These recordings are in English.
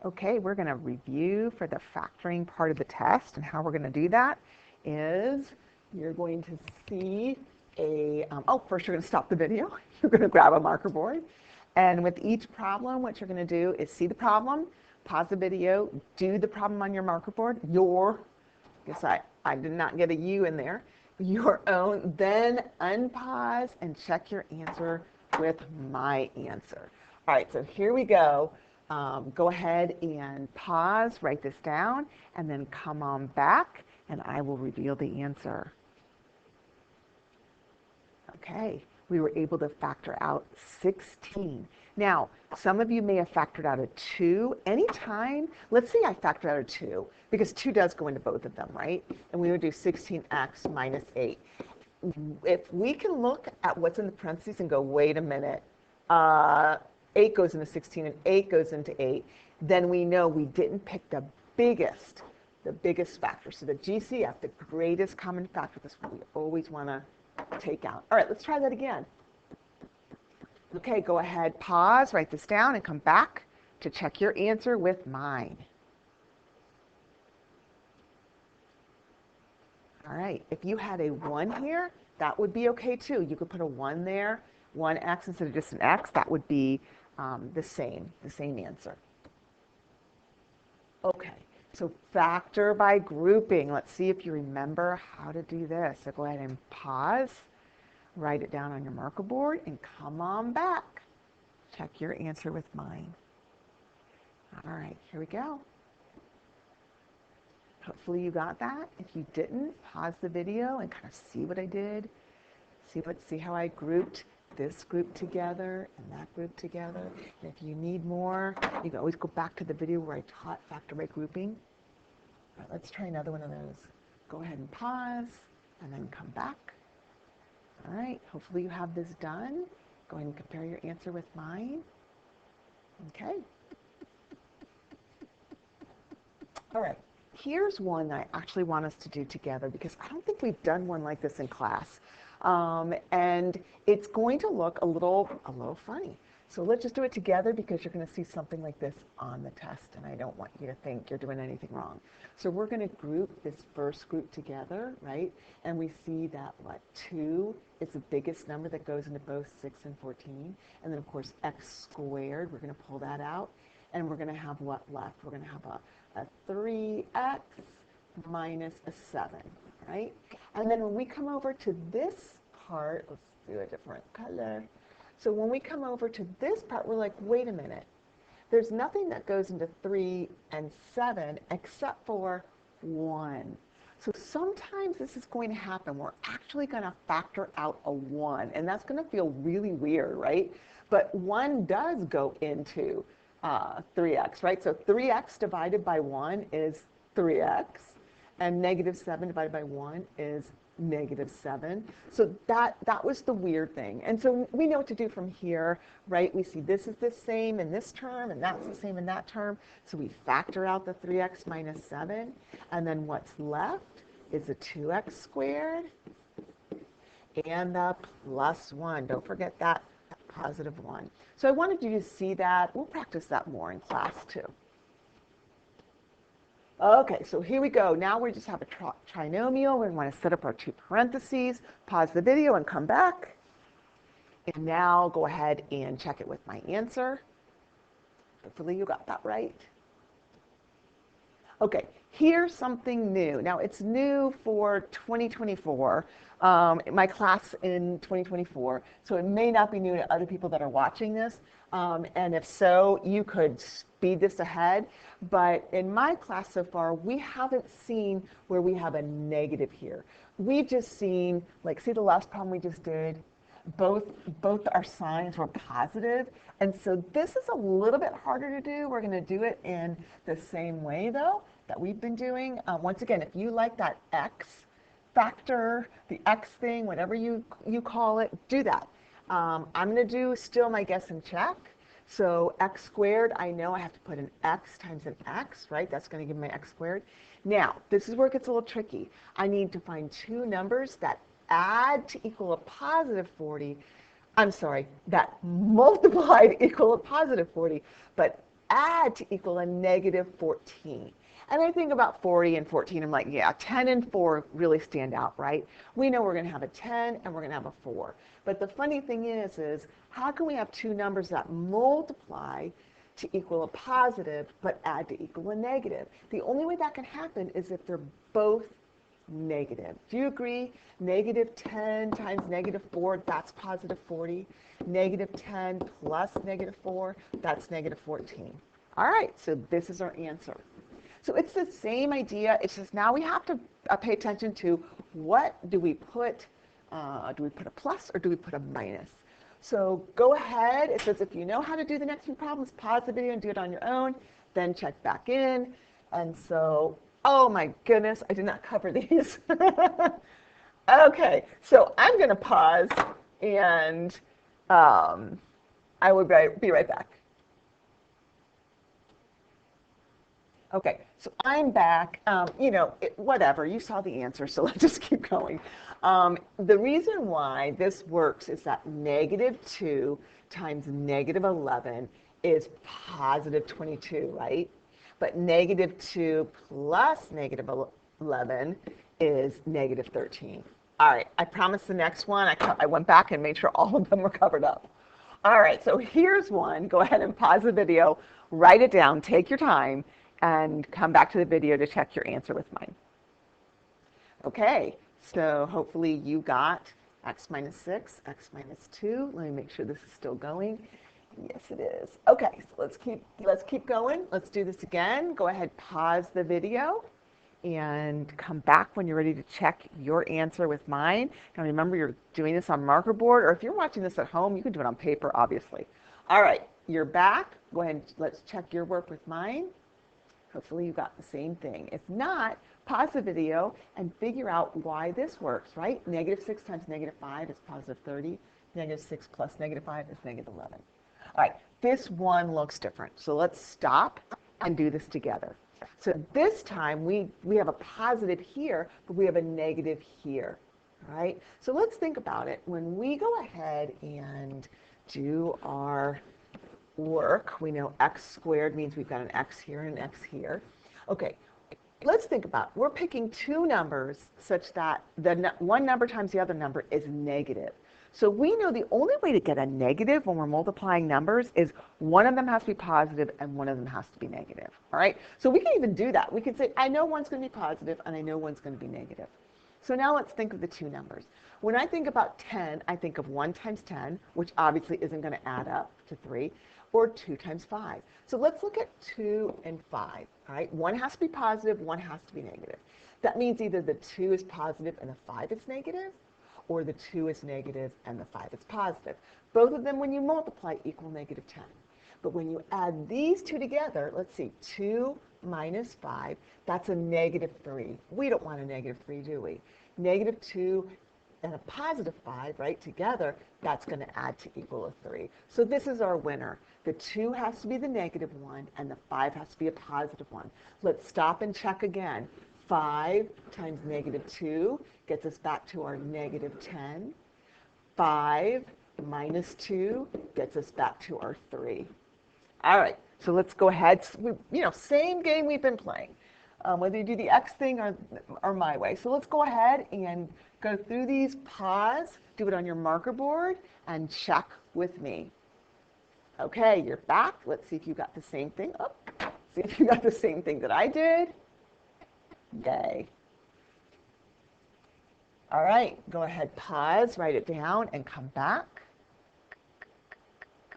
Okay, we're going to review for the factoring part of the test, and how we're going to do that is you're going to see first you're going to stop the video. You're going to grab a marker board, and with each problem, what you're going to do is see the problem, pause the video, do the problem on your marker board, I did not get a U in there, your own, then unpause and check your answer with my answer. All right, so here we go. Go ahead and pause, write this down, and then come on back, and I will reveal the answer. Okay, we were able to factor out 16. Now, some of you may have factored out a 2. Anytime, let's say I factor out a 2, because 2 does go into both of them, right? And we would do 16x minus 8. If we can look at what's in the parentheses and go, wait a minute, 8 goes into 16 and 8 goes into 8, then we know we didn't pick the biggest factor. So the GCF, the greatest common factor, that's what we always want to take out. All right, let's try that again. Okay, go ahead, pause, write this down, and come back to check your answer with mine. All right, if you had a 1 here, that would be okay too. You could put a 1 there, 1x instead of just an x. That would be the same answer. Okay, so factor by grouping. Let's see if you remember how to do this. So go ahead and pause, write it down on your marker board, and come on back. Check your answer with mine. All right, here we go. Hopefully you got that. If you didn't, pause the video and kind of see what I did. See how I grouped this group together and that group together. And if you need more, you can always go back to the video where I taught factor by grouping. All right, let's try another one of those. Go ahead and pause and then come back. All right, hopefully you have this done. Go ahead and compare your answer with mine. Okay. All right, here's one that I actually want us to do together because I don't think we've done one like this in class. And it's going to look a little funny. So let's just do it together because you're going to see something like this on the test, and I don't want you to think you're doing anything wrong. So we're going to group this first group together, right? And we see that, 2 is the biggest number that goes into both 6 and 14. And then, of course, x squared, we're going to pull that out. And we're going to have what left? We're going to have a 3x minus a 7, right? And then when we come over to this part, let's do a different color. So when we come over to this part, we're like, wait a minute. There's nothing that goes into 3 and 7 except for 1. So sometimes this is going to happen. We're actually going to factor out a 1, and that's going to feel really weird, right? But 1 does go into 3x, right? So 3x divided by 1 is 3x, and negative 7 divided by 1 is negative 7. So that was the weird thing. And so we know what to do from here, right? We see this is the same in this term, and that's the same in that term. So we factor out the 3x minus 7, and then what's left is the 2x squared and the plus 1. Don't forget that positive 1. So I wanted you to see that. We'll practice that more in class too. Okay, so here we go. Now we just have a trinomial. We want to set up our 2 parentheses, pause the video and come back. And now go ahead and check it with my answer. Hopefully you got that right. Okay, here's something new. Now it's new for 2024, my class in 2024, so it may not be new to other people that are watching this. And if so, you could speed this ahead. But in my class so far, we haven't seen where we have a negative here. We've just seen, see the last problem we just did? Both our signs were positive. And so this is a little bit harder to do. We're going to do it in the same way, though, that we've been doing. Once again, if you like that x factor, the x thing, whatever you call it, do that. I'm going to do still my guess and check. So x squared, I know I have to put an x times an x, right? That's going to give me x squared. Now, this is where it gets a little tricky. I need to find 2 numbers that add to equal a positive 40. I'm sorry, that multiplied equal a positive 40. But add to equal a negative 14. And I think about 40 and 14, I'm like, yeah, 10 and 4 really stand out, right? We know we're going to have a 10 and we're going to have a 4. But the funny thing is how can we have two numbers that multiply to equal a positive but add to equal a negative? The only way that can happen is if they're both negative. Do you agree? Negative 10 times negative 4, that's positive 40. Negative 10 plus negative 4, that's negative 14. All right, so this is our answer. So it's the same idea. It's just now we have to pay attention to what do we put a plus or do we put a minus? So go ahead. It says if you know how to do the next few problems, pause the video and do it on your own. Then check back in. And so, oh my goodness, I did not cover these. Okay, so I'm going to pause and I will be right back. Okay, so I'm back. Whatever, you saw the answer, so let's just keep going. The reason why this works is that negative 2 times negative 11 is positive 22, right? But negative 2 plus negative 11 is negative 13. All right, I promised the next one. I went back and made sure all of them were covered up. All right, so here's one. Go ahead and pause the video, write it down, take your time, and come back to the video to check your answer with mine. Okay, so hopefully you got x minus 6, x minus 2. Let me make sure this is still going. Yes, it is. Okay, so let's keep going. Let's do this again. Go ahead, pause the video, and come back when you're ready to check your answer with mine. Now remember, you're doing this on marker board, or if you're watching this at home, you can do it on paper, obviously. All right, you're back. Go ahead and let's check your work with mine. Hopefully you got the same thing. If not, pause the video and figure out why this works, right? Negative 6 times negative 5 is positive 30. Negative 6 plus negative 5 is negative 11. All right, this one looks different. So let's stop and do this together. So this time we have a positive here, but we have a negative here, all right? So let's think about it. When we go ahead and do our work, we know x squared means we've got an x here and an x here. Okay, let's think about it. We're picking two numbers such that the one number times the other number is negative. So we know the only way to get a negative when we're multiplying numbers is one of them has to be positive and one of them has to be negative. All right, so we can even do that. We can say, I know one's going to be positive and I know one's going to be negative. So now let's think of the two numbers. When I think about 10, I think of 1 times 10, which obviously isn't going to add up to 3, or 2 times 5. So let's look at 2 and 5. All right, one has to be positive, one has to be negative. That means either the 2 is positive and the 5 is negative, or the 2 is negative and the 5 is positive. Both of them, when you multiply, equal negative 10. But when you add these two together, let's see, 2 minus 5, that's a negative 3. We don't want a negative 3, do we? Negative 2 and a positive 5, right, together, that's going to add to equal a 3. So this is our winner. The 2 has to be the negative one, and the 5 has to be a positive one. Let's stop and check again. 5 times negative 2 gets us back to our negative 10. 5 minus 2 gets us back to our 3. All right, so let's go ahead. Same game we've been playing, whether you do the X thing or my way. So let's go ahead and go through these, pause, do it on your marker board, and check with me. Okay, you're back. Let's see if you got the same thing. Oh, see if you got the same thing that I did. Yay. All right, go ahead, pause, write it down, and come back.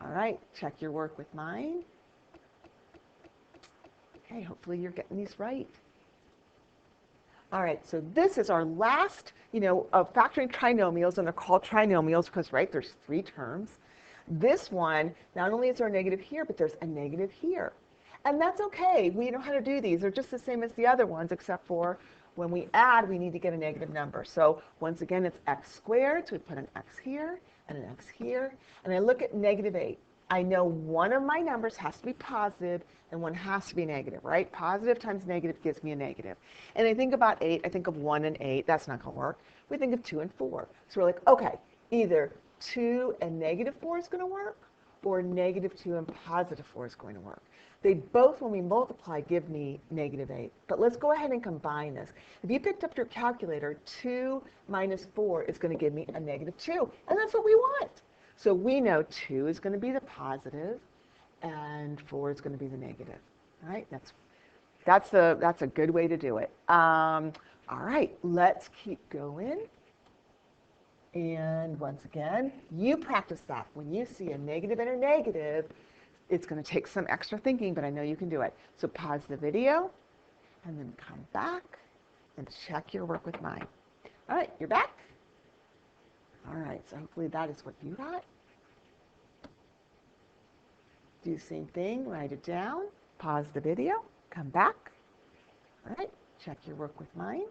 All right, check your work with mine. Okay, hopefully you're getting these right. All right, so this is our last, of factoring trinomials, and they're called trinomials because, right, there's 3 terms. This one, not only is there a negative here, but there's a negative here. And that's okay. We know how to do these. They're just the same as the other ones, except for when we add, we need to get a negative number. So once again, it's x squared, so we put an x here and an x here. And I look at negative 8. I know one of my numbers has to be positive and one has to be negative, right? Positive times negative gives me a negative. And I think about 8, I think of 1 and 8. That's not going to work. We think of 2 and 4. So we're like, okay, either 2 and negative 4 is going to work, or -2 and +4 is going to work? They both, when we multiply, give me -8. But let's go ahead and combine this. If you picked up your calculator, 2 minus 4 is going to give me a -2. And that's what we want. So we know 2 is going to be the positive, and 4 is going to be the negative. All right? That's a good way to do it. All right, let's keep going. And once again, you practice that. When you see a negative and a negative, it's going to take some extra thinking, but I know you can do it. So pause the video and then come back and check your work with mine. All right, you're back? All right, so hopefully that is what you got. Do the same thing, write it down, pause the video, come back. All right, check your work with mine.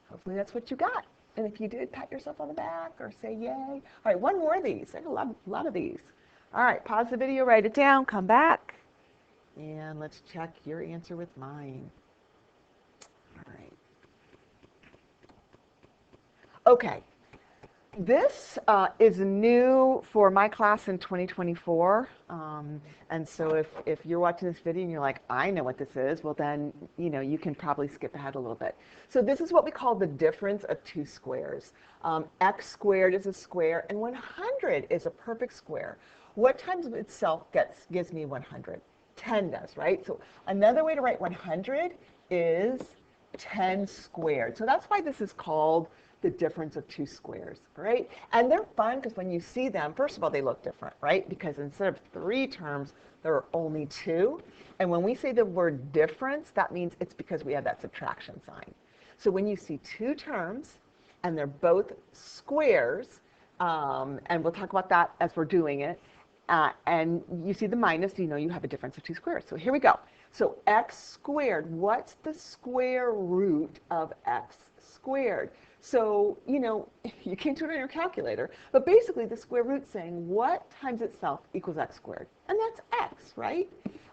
Hopefully that's what you got. And if you did, pat yourself on the back or say yay. All right, one more of these. I have a lot of these. All right, pause the video, write it down, come back, and let's check your answer with mine. All right. Okay. This is new for my class in 2024, and so if you're watching this video and you're like, I know what this is, well then, you can probably skip ahead a little bit. So this is what we call the difference of two squares. X squared is a square, and 100 is a perfect square. What times of itself gives me 100? 10 does, right? So another way to write 100 is 10 squared. So that's why this is called the difference of two squares, right? And they're fun because when you see them, first of all, they look different, right? Because instead of 3 terms, there are only 2. And when we say the word difference, that means it's because we have that subtraction sign. So when you see 2 terms and they're both squares, and we'll talk about that as we're doing it, and you see the minus, you have a difference of 2 squares. So here we go. So x squared, what's the square root of x squared? So, you can't do it on your calculator, but basically the square root saying what times itself equals x squared. And that's x, right?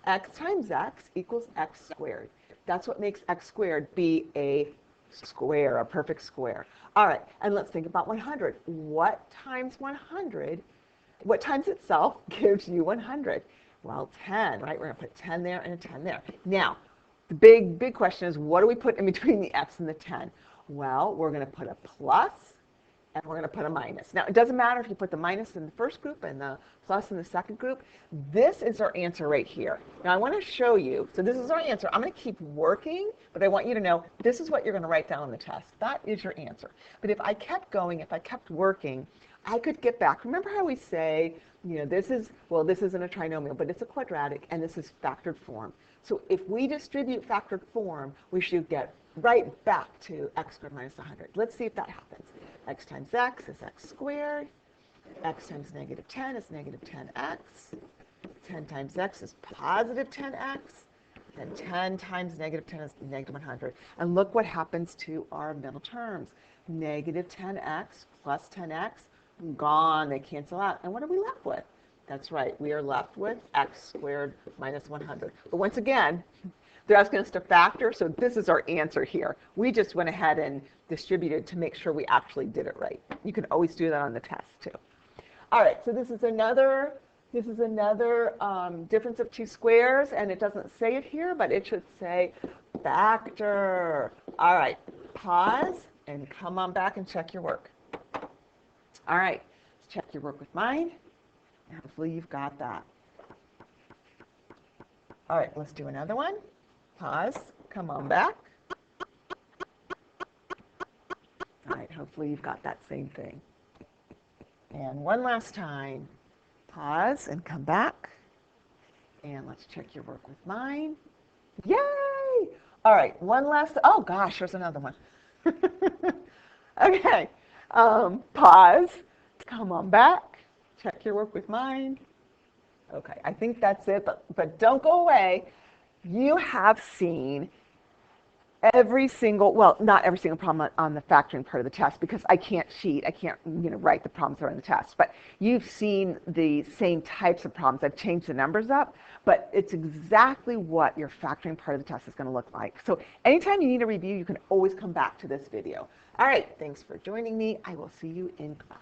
X times x equals x squared. That's what makes x squared be a square, a perfect square. All right, and let's think about 100. What times 100, what times itself gives you 100? Well, 10, right? We're going to put 10 there and a 10 there. Now, the big question is, what do we put in between the x and the 10? Well, we're going to put a plus, and we're going to put a minus. Now, it doesn't matter if you put the minus in the first group and the plus in the second group. This is our answer right here. Now, I want to show you. So this is our answer. I'm going to keep working, but I want you to know this is what you're going to write down on the test. That is your answer. But if I kept going, if I kept working, I could get back. Remember how we say, this isn't a trinomial, but it's a quadratic, and this is factored form. So if we distribute factored form, we should get right back to x squared minus 100. Let's see if that happens. X times x is x squared. X times negative 10 is negative 10x. 10 times x is positive 10x. And 10 times negative 10 is negative 100. And look what happens to our middle terms. Negative 10x plus 10x, gone. They cancel out. And what are we left with? That's right. We are left with x squared minus 100. But once again, they're asking us to factor, so this is our answer here. We just went ahead and distributed to make sure we actually did it right. You can always do that on the test too. All right, so this is another difference of two squares, and it doesn't say it here, but it should say factor. All right, pause and come on back and check your work. All right, let's check your work with mine, and hopefully you've got that. All right, let's do another one. Pause, come on back. All right, hopefully you've got that same thing. And one last time. Pause and come back. And let's check your work with mine. Yay! All right, one last, oh gosh, there's another one. Okay, pause, come on back, check your work with mine. Okay, I think that's it, but don't go away. You have seen every single, well, not every single problem on the factoring part of the test because I can't cheat. I can't, write the problems that are in the test. But you've seen the same types of problems. I've changed the numbers up, but it's exactly what your factoring part of the test is going to look like. So anytime you need a review, you can always come back to this video. All right, thanks for joining me. I will see you in class.